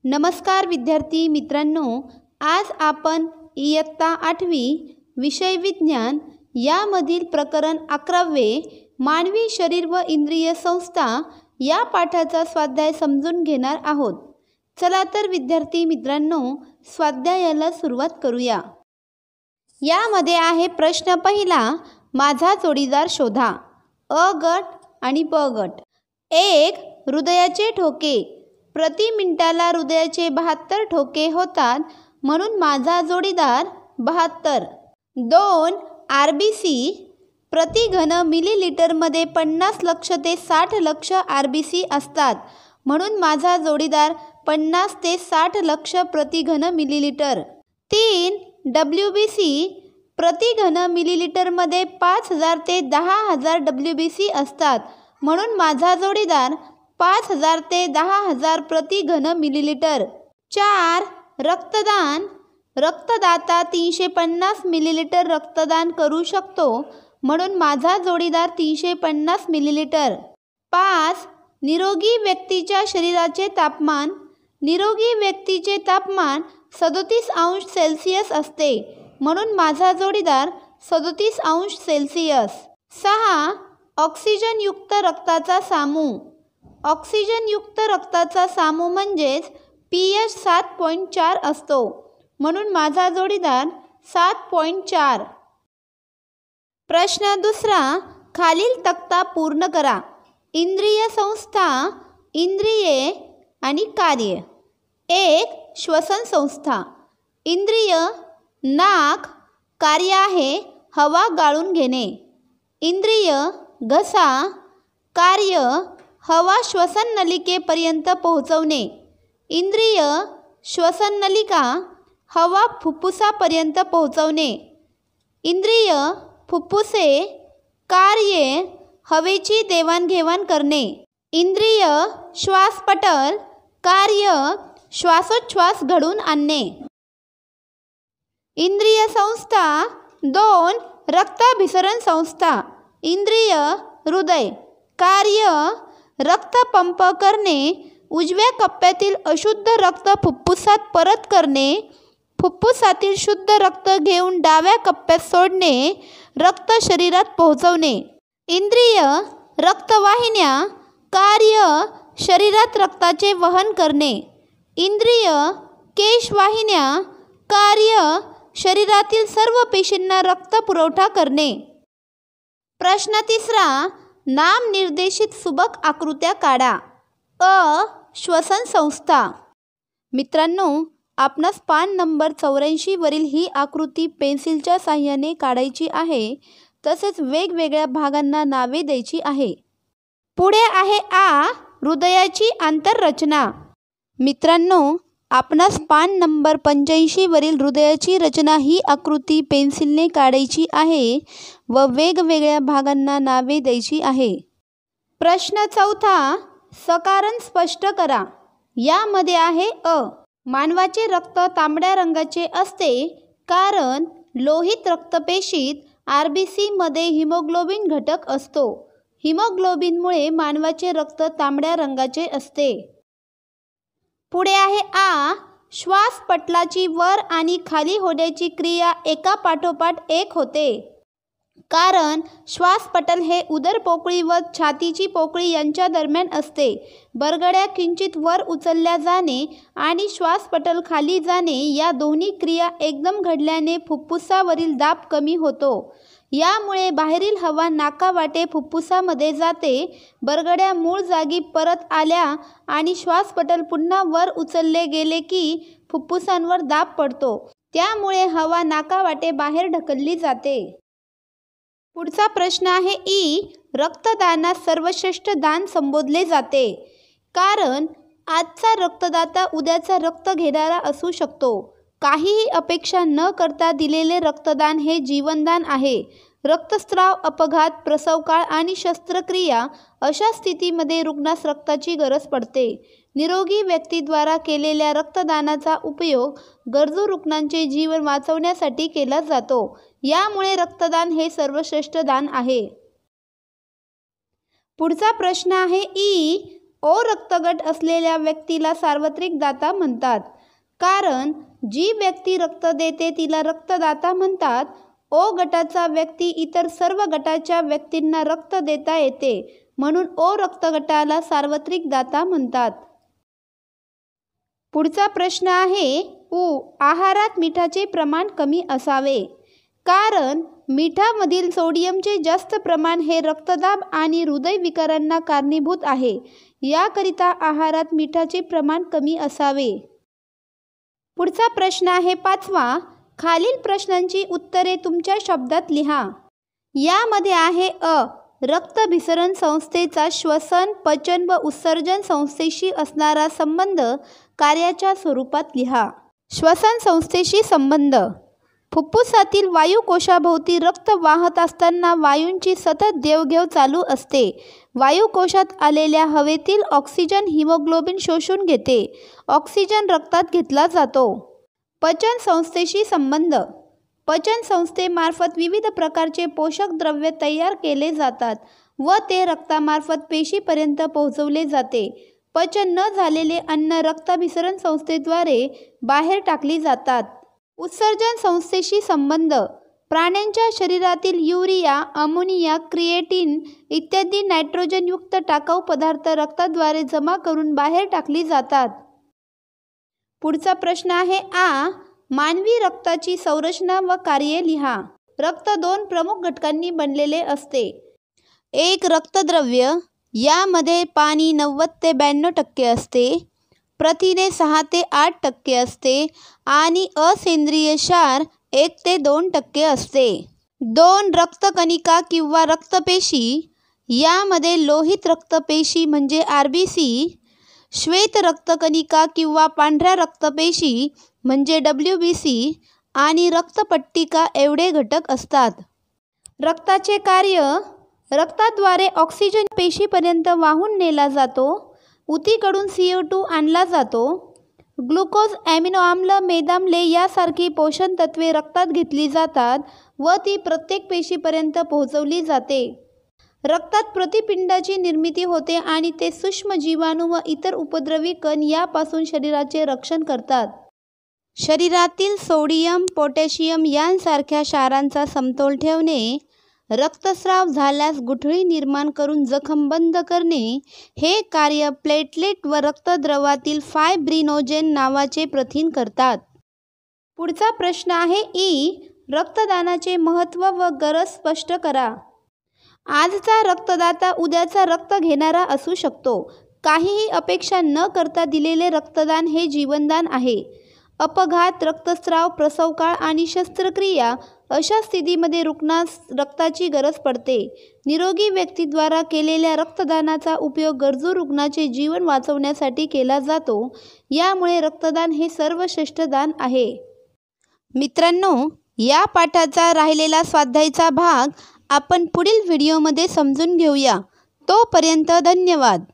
नमस्कार विद्यार्थी मित्रांनो, आज आपण इयत्ता 8वी विषय विज्ञान यामधील प्रकरण 11वे मानवी शरीर व इंद्रिय संस्था या पाठाचा स्वाध्याय समजून घेणार आहोत। चला तर विद्यार्थी मित्रांनो, स्वाध्यायाला सुरुवात करूया। यामध्ये आहे प्रश्न पहिला, माझा जोडीदार शोधा। अ गट आणि ब गट। 1. हृदयाचे ठोके। प्रति मिनिटाला हृदयाचे 72 ठोके होतात, म्हणून माझा जोडीदार 72। 2. RBC। प्रति घन मिलीलीटरमध्ये 50 लक्ष ते 60 लक्ष RBC असतात, म्हणून माझा जोडीदार 50 ते 60 लक्ष प्रति घन मिलीलीटर। 3. WBC। प्रति घन मिलीलीटरमध्ये 5000 ते 10000 WBC असतात, म्हणून माझा जोडीदार 5000 ते 10000 प्रति घन मिलीलीटर। 4. रक्तदान। रक्तदाता 350 मिलीलीटर रक्तदान करू शकतो, म्हणून माझा जोडीदार 350 मिलीलीटर। 5. निरोगी व्यक्तीच्या शरीराचे तापमान। निरोगी व्यक्तीचे तापमान 37 अंश सेल्सिअस असते, म्हणून माझा जोडीदार 37 अंश सेल्सिअस। 6. ऑक्सिजनयुक्त रक्ताचा समूह। ऑक्सिजनयुक्त रक्ताचा समूह म्हणजेच pH 7.4 असतो, म्हणून माझा जोडीदार 7.4। प्रश्न दुसरा, खालील तक्ता पूर्ण करा। इंद्रिय संस्था, इंद्रिये आणि कार्य। 1. श्वसन संस्था। इंद्रिय नाक, कार्य आहे हवा गाळून घेणे। इंद्रिय घसा, कार्य हवा श्वसन नलिकेपर्यंत पोहोचवणे। इंद्रिय श्वसन नलिका, हवा फुफ्फुसापर्यंत पोहोचवणे। इंद्रिय फुफ्फुसे, कार्य हवेची देवाणघेवाण करणे। इंद्रिय श्वासपटल, कार्य श्वासोच्छ्वास घडून आणणे। इंद्रिय संस्था 2. रक्ताभिसरण संस्था। इंद्रिय हृदय, कार्य रक्त पंप करणे, उजव्या कप्प्यातील अशुद्ध रक्त फुफ्फुसात परत करणे, फुफ्फुसातील शुद्ध रक्त घेऊन डाव्या कप्प्यात सोडणे, रक्त शरीरात पोहोचवणे। इंद्रिय रक्तवाहिन्या, कार्य शरीरात रक्ताचे वहन करणे। इंद्रिय केशवाहिन्या, कार्य शरीरातील सर्व पेशींना रक्त पुरवठा करणे। प्रश्न तिसरा, नाम निर्देशित सुबक आकृत्या काढा। अ. श्वसन संस्था। मित्रांनो, आपणास पान नंबर 84 वरील ही आकृती पेन्सिलच्या साहाय्याने काढायची आहे, तसेच वेगवेगळ्या भागांना नावे द्यायची आहे। पुढे आहे आ. हृदयाची आंतररचना। मित्रांनो, आपणास पान नंबर 85 वरील हृदयाची रचना ही आकृती पेन्सिलने काढायची आहे व वेगवेगळ्या भागांना नावे द्यायची आहे। प्रश्न चौथा, सकारण स्पष्ट करा। यामध्ये आहे अ. मानवाचे रक्त तांबड्या रंगाचे असते, कारण लोहित रक्तपेशीत RBC मध्ये हिमोग्लोबिन घटक असतो। हिमोग्लोबिनमुळे मानवाचे रक्त तांबड्या रंगाचे असते। पुढे आहे आ. श्वासपटलाची वर आणि खाली होण्याची क्रिया एका पाठोपाठ एक होते, कारण श्वासपटल हे उदरपोकळी व छातीची पोकळी यांच्या दरम्यान असते। बरगड्या किंचित वर उचलल्या जाणे आणि श्वासपटल खाली जाणे या दोन्ही क्रिया एकदम घडल्याने फुफ्फुसावरील दाब कमी होतो। यामुळे बाहेरील हवा नाकावाटे फुफ्फुसामध्ये जाते, बरगड्या मूळ जागी परत आल्या आणि श्वासपटल पुन्हा वर उचलले गेले की फुफ्फुसांवर दाब पडतो, त्यामुळे हवा नाकावाटे बाहेर ढकलली जाते। पुढचा प्रश्न आहे ई. रक्तदानास सर्वश्रेष्ठ दान संबोधले जाते, कारण आजचा रक्तदाता उद्याचा रक्त घेणारा असू शकतो। काहीही अपेक्षा न करता दिलेले रक्तदान हे जीवनदान आहे। रक्तस्राव, अपघात, प्रसवकाळ आणि शस्त्रक्रिया अशा स्थितीमध्ये रुग्णास रक्ताची गरज पडते। निरोगी व्यक्तीद्वारा केलेल्या रक्तदानाचा उपयोग गरजू रुग्णांचे जीवन वाचवण्यासाठी केला जातो। यामुळे रक्तदान हे सर्वश्रेष्ठ दान आहे। पुढचा प्रश्न आहे ई. ओ रक्तगट असलेल्या व्यक्तीला सार्वत्रिक दाता म्हणतात, कारण जी व्यक्ती रक्त देते तिला रक्तदाता म्हणतात. ओ गटाचा व्यक्ती इतर सर्व गटाच्या व्यक्तींना रक्त देता येते, म्हणून ओ रक्तगटाला सार्वत्रिक दाता म्हणतात. पुढचा प्रश्न आहे उ. आहारात मिठाचे प्रमाण कमी असावे, कारण मिठामधील सोडियमचे जास्त प्रमाण हे रक्तदाब आणि हृदयविकारांना कारणीभूत आहे. याकरिता आहारात मिठाचे प्रमाण कमी असावे. पुढचा प्रश्न आहे 5वा. खालील प्रश्नांची उत्तरे तुमच्या शब्दात लिहा. यामध्ये आहे अ. रक्तभिसरण संस्थेचा श्वसन, पचन व उत्सर्जन संस्थेशी असणारा संबंध कार्याच्या स्वरूपात लिहा. श्वसन संस्थेशी संबंध. फुफ्फुसातील वायुकोशाभोवती रक्त वाहत असताना वायूंची सतत देवघेव चालू असते. वायुकोशात आलेल्या हवेतील ऑक्सिजन हिमोग्लोबिन शोषून घेते. ऑक्सिजन रक्तात घेतला जातो. पचन संस्थेशी संबंध. पचन संस्थेमार्फत विविध प्रकारचे पोषक द्रव्य तयार केले जातात व ते रक्तामार्फत पेशीपर्यंत पोहोचवले जाते. पचन न झालेले अन्न रक्ताभिसरण संस्थेद्वारे बाहेर टाकली जातात. उत्सर्जन संस्थेशी संबंध. प्राण्यांच्या शरीरातील युरिया, अमोनिया, क्रिएटिन इत्यादी नायट्रोजनयुक्त टाकाऊ पदार्थ रक्ताद्वारे जमा करून बाहेर टाकली जातात. पुढचा प्रश्न आहे आ. मानवी रक्ताची संरचना व कार्ये लिहा. रक्त 2 प्रमुख घटकांनी बनलेले असते. एक रक्तद्रव्य, यामध्ये पाणी 90 ते 92% असते, प्रथिने 6 ते 8% असते आणि असेंद्रिय क्षार 1 ते 2% असते. 2 रक्तकणिका किंवा रक्तपेशी, यामध्ये लोहित रक्तपेशी म्हणजे RBC, श्वेत रक्तकणिका किंवा पांढऱ्या रक्तपेशी म्हणजे WBC आणि रक्तपट्टिका एवढे घटक असतात. रक्ताचे कार्य. रक्ताद्वारे ऑक्सिजन पेशीपर्यंत वाहून नेला जातो. उतीकडून CO2 आणला जातो. ग्लुकोज, ॲमिनो आम्ल, मेदाम्ले यासारखी पोषण तत्वे रक्तात घेतली जातात व ती प्रत्येक पेशीपर्यंत पोहोचवली जाते. रक्तात प्रतिपिंडाची निर्मिती होते आणि ते सूक्ष्म जीवाणू व इतर उपद्रवी कण यापासून शरीराचे रक्षण करतात. शरीरातील सोडियम, पोटॅशियम यांसारख्या क्षारांचा समतोल ठेवणे, रक्तस्राव झाल्यास गुठळी निर्माण करून जखम बंद करणे हे कार्य प्लेटलेट व रक्तद्रवातील फायब्रिनोजेन नावाचे प्रथिन करतात. पुढचा प्रश्न आहे ई. रक्तदानाचे महत्त्व व गरज स्पष्ट करा. आजचा रक्तदाता उद्याचा रक्त घेणारा असू शकतो. काहीही अपेक्षा न करता दिलेले रक्तदान हे जीवनदान आहे. अपघात, रक्तस्राव, प्रसवकाळ आणि शस्त्रक्रिया अशा स्थितीमध्ये रुग्णास रक्ताची गरज पडते. निरोगी व्यक्तीद्वारा केलेल्या रक्तदानाचा उपयोग गरजू रुग्णाचे जीवन वाचवण्यासाठी केला जातो. यामुळे रक्तदान हे सर्वश्रेष्ठ दान आहे. मित्रांनो, या पाठाचा राहिलेला स्वाध्यायाचा भाग आपण पुढील व्हिडिओमध्ये समजून घेऊया. तोपर्यंत धन्यवाद.